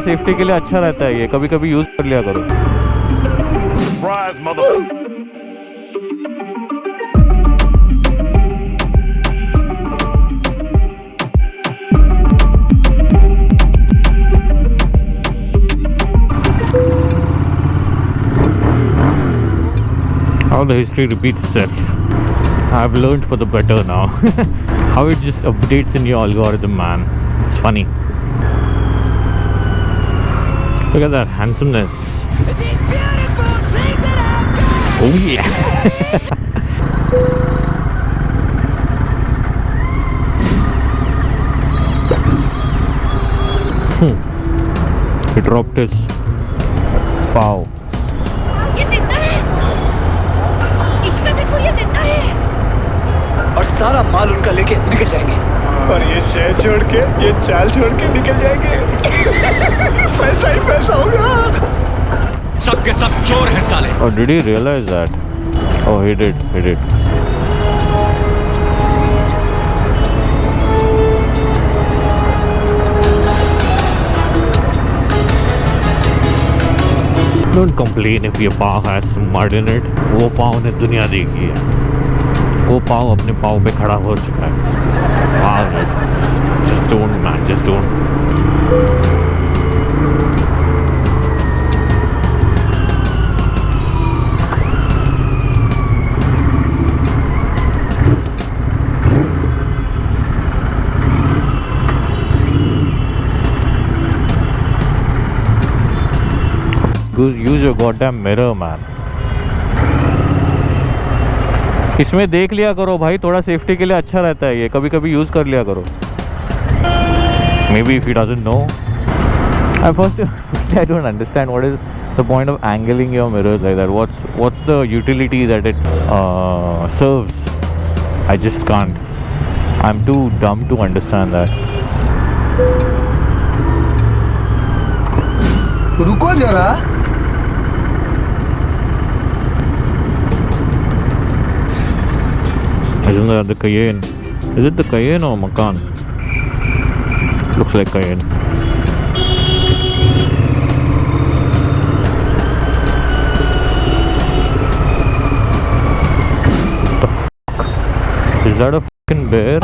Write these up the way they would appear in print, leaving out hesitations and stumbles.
Safety के लिए अच्छा रहता है, ये कभी कभी यूज कर लिया करो। Surprise, motherfucker. How the history repeats itself. I've learned for the better now. How it just updates in your algorithm, man. It's funny. Look at that handsomeness. These beautiful things that I've got. Oh yeah. He dropped his pow. ये जिंदा है। इश्का देखो ये जिंदा है। और सारा माल उनका लेके निकल जाएंगे और ये शहर छोड़ के ये चाल छोड़ के निकल जाएंगे। पैसा ही पैसा होगा। सबके सब चोर हैं साले। Oh, did he realize that? Oh, he did. He did. Don't complain if your pav has some mud in it. वो पाव ने दुनिया देखी है। वो पाव अपने पाव पे खड़ा हो चुका है। पाव just don't, man. Just don't. Use your goddamn mirror, man. इसमें देख लिया करो भाई, थोड़ा सेफ्टी के लिए अच्छा रहता है, ये कभी कभी यूज कर लिया करो। Maybe if he doesn't know. Firstly, I don't understand what is the point of angling your mirrors like that. What's the utility that it serves? I just can't. I'm too dumb to understand that. रुको जरा। Isn't that the Cayenne? Is it the Cayenne or Macan? Looks like Cayenne. The fuck? Is that a fucking bear?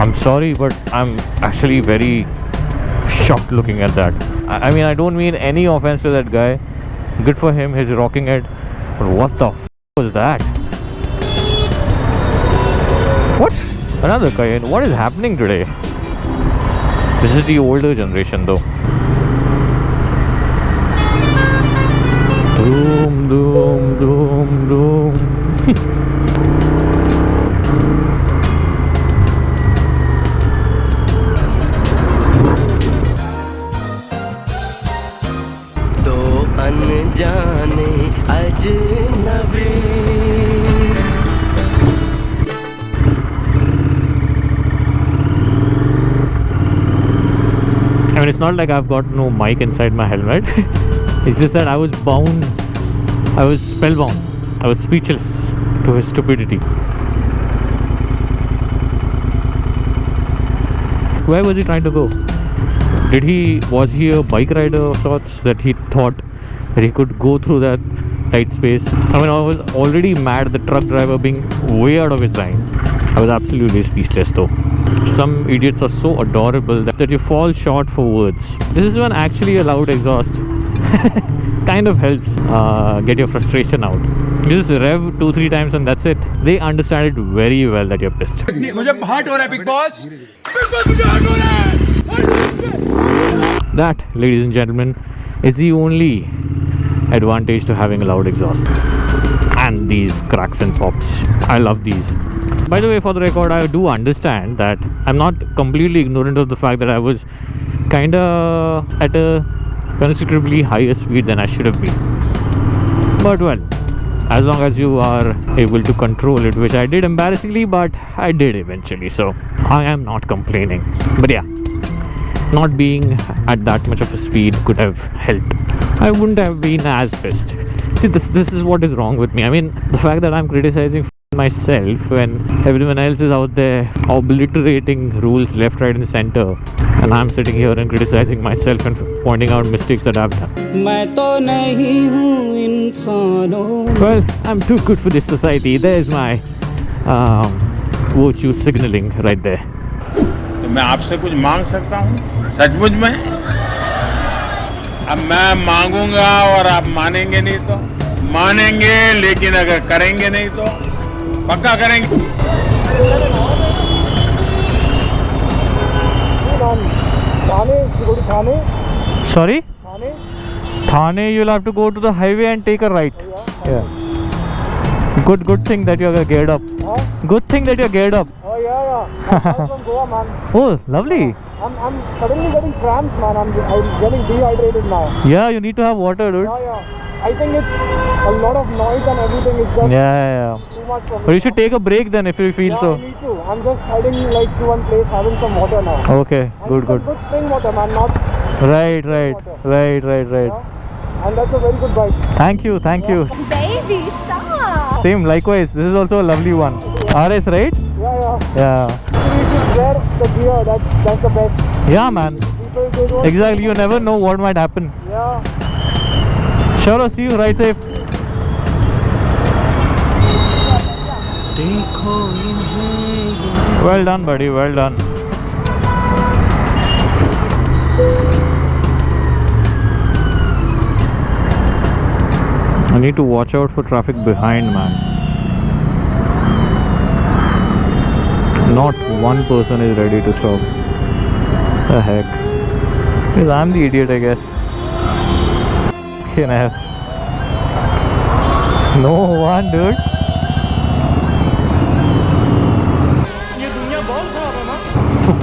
I'm sorry, but I'm actually very shocked looking at that. I mean, I don't mean any offense to that guy. Good for him, he's rocking it. But what the f was that? What? Another Cayenne? What is happening today? This is the older generation though. Doom, doom, doom, doom. दो अनजाने अजनबी। I mean, it's not like I've got no mic inside my helmet. It's just that I was bound. I was spellbound. I was speechless to his stupidity. Where was he trying to go? Was he a bike rider of sorts that he thought that he could go through that tight space? I mean, I was already mad at the truck driver being way out of his line. I was absolutely speechless though. Some idiots are so adorable that you fall short for words. This is when actually a loud exhaust kind of helps get your frustration out. You just rev 2-3 times and that's it. They understand it very well that you're pissed. मुझे hurt हो रहा है big boss. Big boss मुझे hurt हो रहा है। That, ladies and gentlemen, is the only advantage to having a loud exhaust. And these cracks and pops. I love these. By the way, for the record, I do understand that I'm not completely ignorant of the fact that I was kinda at a considerably higher speed than I should have been. But well, as long as you are able to control it, which I did embarrassingly, but I did eventually, so I am not complaining. But yeah, not being at that much of a speed could have helped. I wouldn't have been as pissed. See, this is what is wrong with me. I mean, the fact that I'm criticizing myself when everyone else is out there obliterating rules left, right, and center, and I'm sitting here and criticizing myself and pointing out mistakes that I've done. मैं तो नहीं हूँ इंसानों Well, I'm too good for this society. There's my virtue signaling right there. तो मैं आपसे कुछ मांग सकता हूँ सचमुच में? अब मैं मांगूंगा और आप मानेंगे नहीं तो मानेंगे, लेकिन अगर करेंगे नहीं तो पक्का करेंगे. Sorry? Thane, you'll have to go to the highway and take a right. Yeah. Good thing that you're geared up. Good thing that you're geared up. Oh yeah. I'm from Goa, man. Oh, lovely. I'm suddenly getting cramps, man. I'm getting dehydrated now. Yeah, you need to have water, dude. Yeah. I think it's a lot of noise and everything. It's just Yeah. too much for me. But you should take a break then if you feel Yeah, so. I need to. I'm just heading like to one place, having some water now. Okay, And good. some good spring water, man. Not Right. yeah. And that's a very good bike. Thank you. Baby, stop! Same, likewise. This is also a lovely one. RS, right? Yeah. Yeah. You should wear the gear. That's the best. Yeah, man. People they don't. Exactly. You never know what might happen. Yeah. Sure, see you. Ride safe. Well done, buddy. Well done. I need to watch out for traffic behind, man. Not one person is ready to stop. The heck? Because I'm the idiot, I guess. Can I have? No one, dude.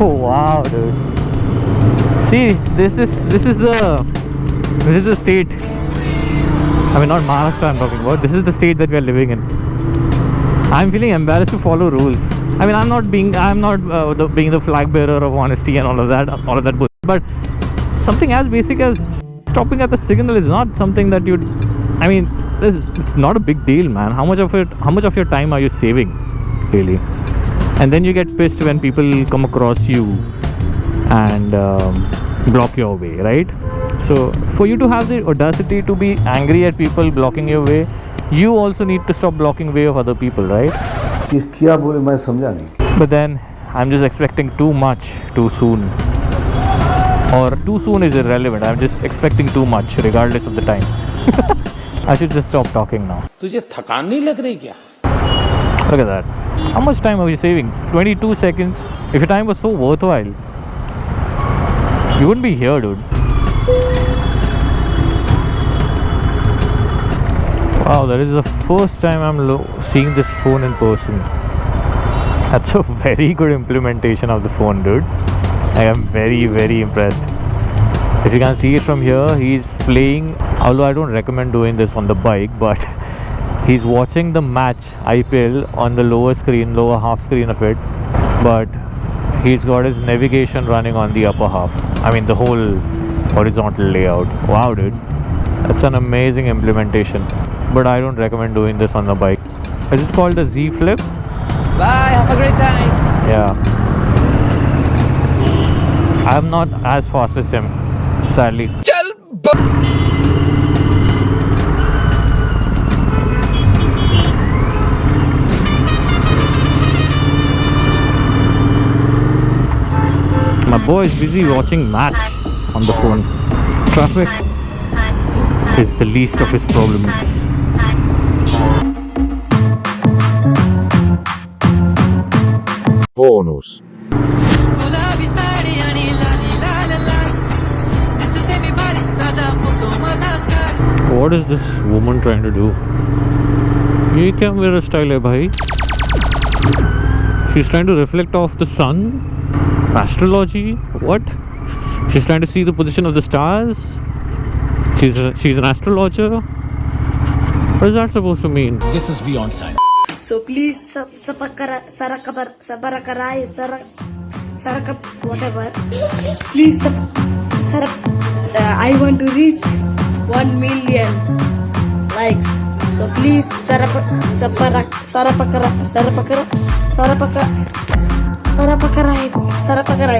Oh wow, dude. See, this is the state. I mean, not Maharashtra I'm talking about. This is the state that we are living in. I'm feeling embarrassed to follow rules. I mean, I'm not being the flag bearer of honesty and all of that bullshit. But something as basic as stopping at the signal is not something that you'd. I mean, it's not a big deal, man. How much of your time are you saving, really? And then you get pissed when people come across you and block your way, right? So for you to have the audacity to be angry at people blocking your way, you also need to stop blocking way of other people, right? क्या बोले मैं समझा नहीं. But then I'm just expecting too much too soon. Or too soon is irrelevant. I'm just expecting too much regardless of the time. I should just stop talking now. तुझे थकान नहीं लग रही क्या? Look at that. How much time are we saving? 22 seconds. If your time was so worthwhile, you wouldn't be here, dude. Wow, that is the first time I'm seeing this phone in person. That's a very good implementation of the phone, dude. I am very, very impressed. If you can see it from here, he's playing, although I don't recommend doing this on the bike, but he's watching the match IPL on the lower half screen of it, but he's got his navigation running on the upper half. I mean the whole horizontal layout. Wow, dude, that's an amazing implementation, but I don't recommend doing this on the bike. Is it called the Z Flip? Bye, have a great time. Yeah, I'm not as fast as him, sadly. My boy is busy watching match on the phone. Traffic is the least of his problems. Bonus. गुलाबी साडी आणि लाली लाल लाल दिसते मी भारी ताजा photo माझा काढ. What is this woman trying to do? ये क्या मेरा style है भाई? She's trying to reflect off the sun? Astrology? What? She's trying to see the position of the stars? She's an astrologer? What is that supposed to mean? This is beyond science. So please whatever. Please I want to reach 1 million likes. So please, Sarapakarai.